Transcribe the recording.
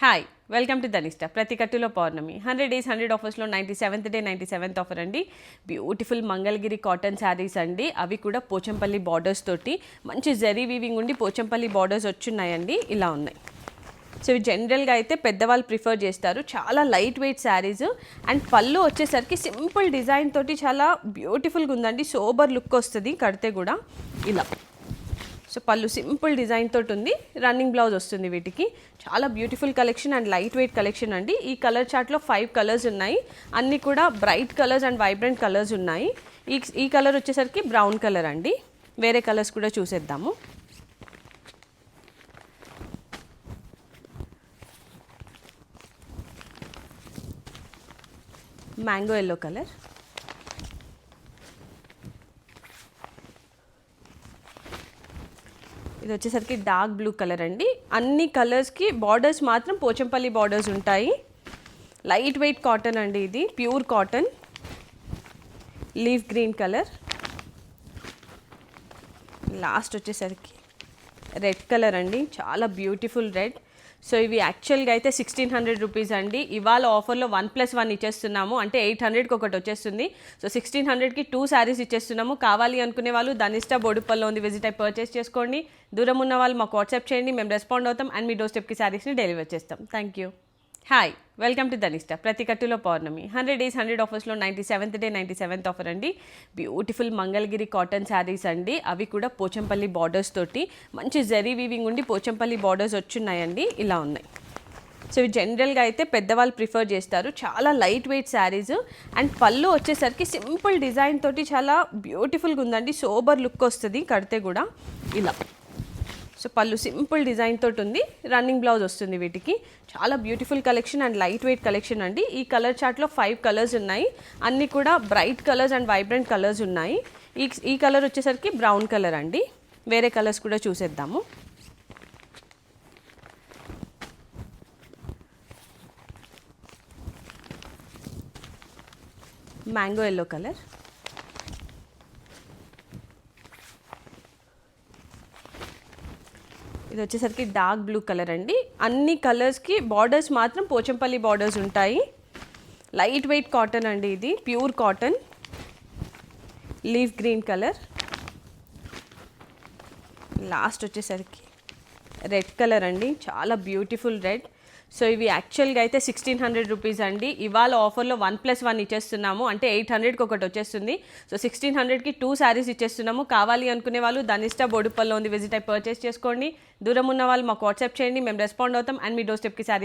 Hi welcome to Dhanishta. ప్రతి కట్టులో పౌర్ణమి 100 days 100 ఆఫర్స్లో 97th day 97th offer అండి. Beautiful Mangalagiri cotton saris అండి. అవి కూడా పోచంపల్లి బార్డర్స్ తోటి మంచి జరీ వీవింగ్ ఉండి పోచంపల్లి బార్డర్స్ వచ్చున్నాయండి. ఇలా ఉన్నాయి. సో ఇవి జనరల్గా అయితే పెద్దవాళ్ళు ప్రిఫర్ చేస్తారు. చాలా లైట్ వెయిట్ శారీస్ అండ్ పళ్ళు వచ్చేసరికి సింపుల్ డిజైన్ తోటి చాలా బ్యూటిఫుల్గా ఉందండి. సోబర్ లుక్ వస్తుంది కడితే కూడా. ఇలా సో పళ్ళు సింపుల్ డిజైన్ తోటి ఉంది. రన్నింగ్ బ్లౌజ్ వస్తుంది. వీటికి చాలా beautiful collection and light weight collection అండి. ఈ కలర్ చార్ట్లో 5 కలర్స్ ఉన్నాయి. అన్నీ కూడా bright colours and vibrant colours ఉన్నాయి. ఈ కలర్ వచ్చేసరికి బ్రౌన్ కలర్ అండి. వేరే కలర్స్ కూడా చూసేద్దాము. మ్యాంగో ఎల్లో కలర్, ఇది వచ్చేసరికి డార్క్ బ్లూ కలర్ అండి. అన్ని కలర్స్కి బార్డర్స్ మాత్రం పోచంపల్లి బార్డర్స్ ఉంటాయి. లైట్ వెయిట్ కాటన్ అండి. ఇది pure cotton. Leaf green colour, last వచ్చేసరికి రెడ్ కలర్ అండి. చాలా బ్యూటిఫుల్ రెడ్. సో ఇవి యాక్చువల్గా అయితే 1600 రూపీస్ అండి. ఇవాళ ఆఫర్లో 1+1 ఇచ్చేస్తున్నాము. అంటే 800కి ఒకటి వచ్చేస్తుంది. సో 1600కి 2 శారీస్ ఇచ్చేస్తున్నాము. కావాలి అనుకునే వాళ్ళు ధనిష్ట బోడుప్పల్లో ఉంది, విజిట్ అయి పర్చేస్ చేసుకోండి. దూరం ఉన్న వాళ్ళు మాకు వాట్సాప్ చేయండి, మేము రెస్పాండ్ అవుతాం అండ్ మీ డోర్ స్టెప్కి శారీస్ని డెలివర్ చేస్తాం. Thank you. Hi welcome to Dhanishta. ప్రతి కట్టులో పౌర్ణమి 100 days 100 ఆఫర్స్లో 97th day 97th offer అండి. బ్యూటిఫుల్ మంగళగిరి కాటన్ శారీస్ అండి. అవి కూడా పోచంపల్లి బార్డర్స్ తోటి మంచి జరీ వీవింగ్ ఉండి పోచంపల్లి బార్డర్స్ వచ్చున్నాయండి. ఇలా ఉన్నాయి. సో ఇవి జనరల్గా అయితే పెద్దవాళ్ళు ప్రిఫర్ చేస్తారు. చాలా లైట్ వెయిట్ శారీస్ అండ్ పళ్ళు వచ్చేసరికి సింపుల్ డిజైన్ తోటి చాలా బ్యూటిఫుల్గా ఉందండి. సోబర్ లుక్ వస్తుంది కడితే కూడా. ఇలా సో పళ్ళు సింపుల్ డిజైన్ తోటి ఉంది. రన్నింగ్ బ్లౌజ్ వస్తుంది. వీటికి చాలా beautiful collection and light weight collection అండి. ఈ కలర్ చార్ట్లో 5 కలర్స్ ఉన్నాయి. అన్నీ కూడా bright colours and vibrant colours ఉన్నాయి. ఈ కలర్ వచ్చేసరికి బ్రౌన్ కలర్ అండి. వేరే కలర్స్ కూడా చూసేద్దాము. మ్యాంగో ఎల్లో కలర్, ఇది వచ్చేసరికి డార్క్ బ్లూ కలర్ అండి. అన్ని కలర్స్కి బార్డర్స్ మాత్రం పోచంపల్లి బార్డర్స్ ఉంటాయి. లైట్ వెయిట్ కాటన్ అండి. ఇది pure cotton. Leaf green colour, last వచ్చేసరికి రెడ్ కలర్ అండి. చాలా బ్యూటిఫుల్ రెడ్. సో ఇవి యాక్చువల్గా అయితే 1600 రూపీస్ అండి. ఇవాళ ఆఫర్లో 1+1 ఇచ్చేస్తున్నాము. అంటే 800కి ఒకటి వచ్చేస్తుంది. సో 1600కి 2 శారీస్ ఇచ్చేస్తున్నాము. కావాలి అనుకునే వాళ్ళు ధనిష్ట బోడుప్పల్లో ఉంది, విజిట్ అయి పర్చేస్ చేసుకోండి. దూరం ఉన్న వాళ్ళు మాకు వాట్సాప్ చేయండి, మేము రెస్పాండ్ అవుతాం అండ్ మీ డోర్ స్టెప్కి శారీ